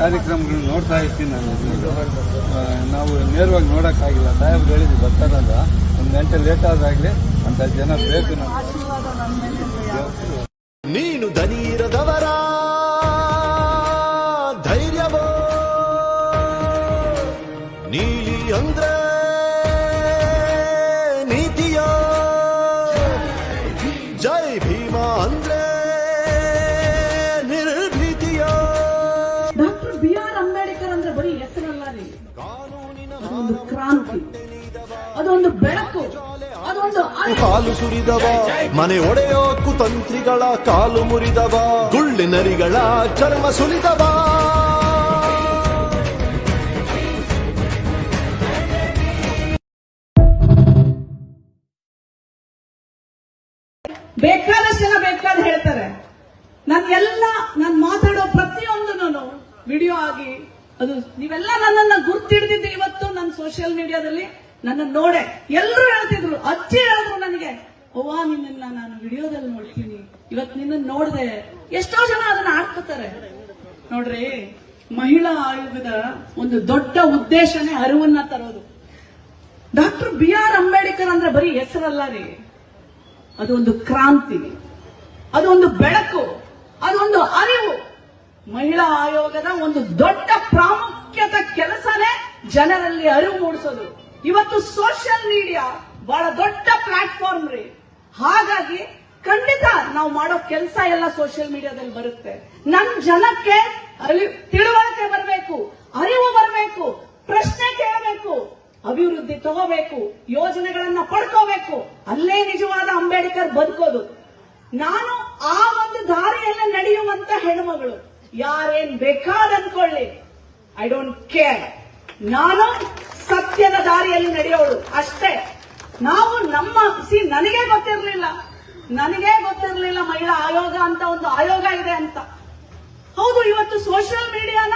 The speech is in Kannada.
ಕಾರ್ಯಕ್ರಮಗಳನ್ನ ನೋಡ್ತಾ ಇರ್ತೀನಿ ನಾನು. ನಾವು ನೇರವಾಗಿ ನೋಡೋಕ್ಕಾಗಿಲ್ಲ. ಸಾಹೇಬ್ರು ಹೇಳಿದ್ವಿ ಬರ್ತಾರಲ್ಲ, ಒಂದು ಗಂಟೆ ಲೇಟ್ ಆದಾಗಲೇ ಅಂತ ಜನ ಬೇಕು ನಮ್ಗೆ. ನೀನು ದನೀರದವರ ಧೈರ್ಯವೋ, ನೀಲಿ ಅಂದ್ರೆ ನೀತಿಯೋ, ಜೈ ಭೀಮ ಅಂದ್ರೆ ನಿರ್ಭೀತಿಯೋ. Doctor B R. ಅಂಬೇಡ್ಕರ್ ಅಂದ್ರೆ ಬರೀ ಹೆಸರಲ್ಲ ರೀ, ಅದೊಂದು ಕ್ರಾಂತಿ, ಅದೊಂದು ಬೆಳಕು, ಅದೊಂದು ಕಾಲು ಸುರಿದವ, ಮನೆ ಒಡೆಯೋ ಕುತಂತ್ರಿಗಳ ಕಾಲು ಮುರಿದವ, ಗುಳ್ಳಿನರಿಗಳ ಚರ್ಮ ಸುಲಿದವ. ಬೇಕಾದಷ್ಟು ಜನ ಬೇಕಾದ ಹೇಳ್ತಾರೆ. ನಾನು ಮಾತಾಡೋ ಪ್ರತಿಯೊಂದನ್ನು ವಿಡಿಯೋ ಆಗಿ ಅದು ನೀವೆಲ್ಲ ನನ್ನನ್ನ ಗುರ್ತಿಡ್ದಿದ್ದು ಇವತ್ತು ನನ್ನ ಸೋಷಿಯಲ್ ಮೀಡಿಯಾದಲ್ಲಿ ನನ್ನ ನೋಡೆ ಎಲ್ಲರೂ ಹೇಳ್ತಿದ್ರು. ಅಜ್ಜಿ ಹೇಳಿದ್ರು ನನಗೆ, ಅವ್ವ ನಿನ್ನ ನಾನು ವಿಡಿಯೋದಲ್ಲಿ ನೋಡ್ತೀನಿ, ಇವತ್ತು ನಿನ್ನ ನೋಡ್ದೆ. ಎಷ್ಟೋ ಜನ ಅದನ್ನ ಆಡ್ಕೋತಾರೆ ನೋಡ್ರಿ. ಮಹಿಳಾ ಆಯೋಗದ ಒಂದು ದೊಡ್ಡ ಉದ್ದೇಶನೇ ಅರಿವನ್ನ ತರೋದು. Doctor B R. ಅಂಬೇಡ್ಕರ್ ಅಂದ್ರೆ ಬರೀ ಹೆಸರಲ್ಲ ರೀ, ಅದೊಂದು ಕ್ರಾಂತಿ, ಅದೊಂದು ಬೆಳಕು, ಅದೊಂದು ಅರಿವು. ಮಹಿಳಾ ಆಯೋಗದ ಒಂದು ದೊಡ್ಡ ಪ್ರಾಮುಖ್ಯತೆ ಕೆಲಸನೇ ಜನರಲ್ಲಿ ಅರಿವು ಮೂಡಿಸೋದು. ಇವತ್ತು ಸೋಷಿಯಲ್ ಮೀಡಿಯಾ ಬಹಳ ದೊಡ್ಡ ಪ್ಲಾಟ್ಫಾರ್ಮ್ ರೀ. ಹಾಗಾಗಿ ಖಂಡಿತ ನಾವು ಮಾಡೋ ಕೆಲಸ ಎಲ್ಲ ಸೋಷಿಯಲ್ ಮೀಡಿಯಾದಲ್ಲಿ ಬರುತ್ತೆ. ನಮ್ ಜನಕ್ಕೆ ತಿಳುವಳಿಕೆ ಬರಬೇಕು, ಅರಿವು ಬರಬೇಕು, ಪ್ರಶ್ನೆ ಕೇಳಬೇಕು, ಅಭಿವೃದ್ಧಿ ತಗೋಬೇಕು, ಯೋಜನೆಗಳನ್ನ ಪಡ್ಕೋಬೇಕು. ಅಲ್ಲೇ ನಿಜವಾದ ಅಂಬೇಡ್ಕರ್ ಬದುಕೋದು. ನಾನು ಆ ಒಂದು ದಾರಿಯಲ್ಲೇ ನಡೆಯುವಂತ ಹೆಣ್ಮಗಳು. ಯಾರೇನ್ ಬೇಕಾದ ಅನ್ಕೊಳ್ಳಿ, ಐ ಡೋಂಟ್ ಕೇರ್. ನಾನು ಸತ್ಯದ ದಾರಿಯಲ್ಲಿ ನಡೆಯೋಳು ಅಷ್ಟೇ. ನಾವು ನನಗೇ ಗೊತ್ತಿರಲಿಲ್ಲ ಮಹಿಳಾ ಆಯೋಗ ಅಂತ ಒಂದು ಆಯೋಗ ಇದೆ ಅಂತ. ಹೌದು, ಇವತ್ತು ಸೋಷಿಯಲ್ ಮೀಡಿಯಾನ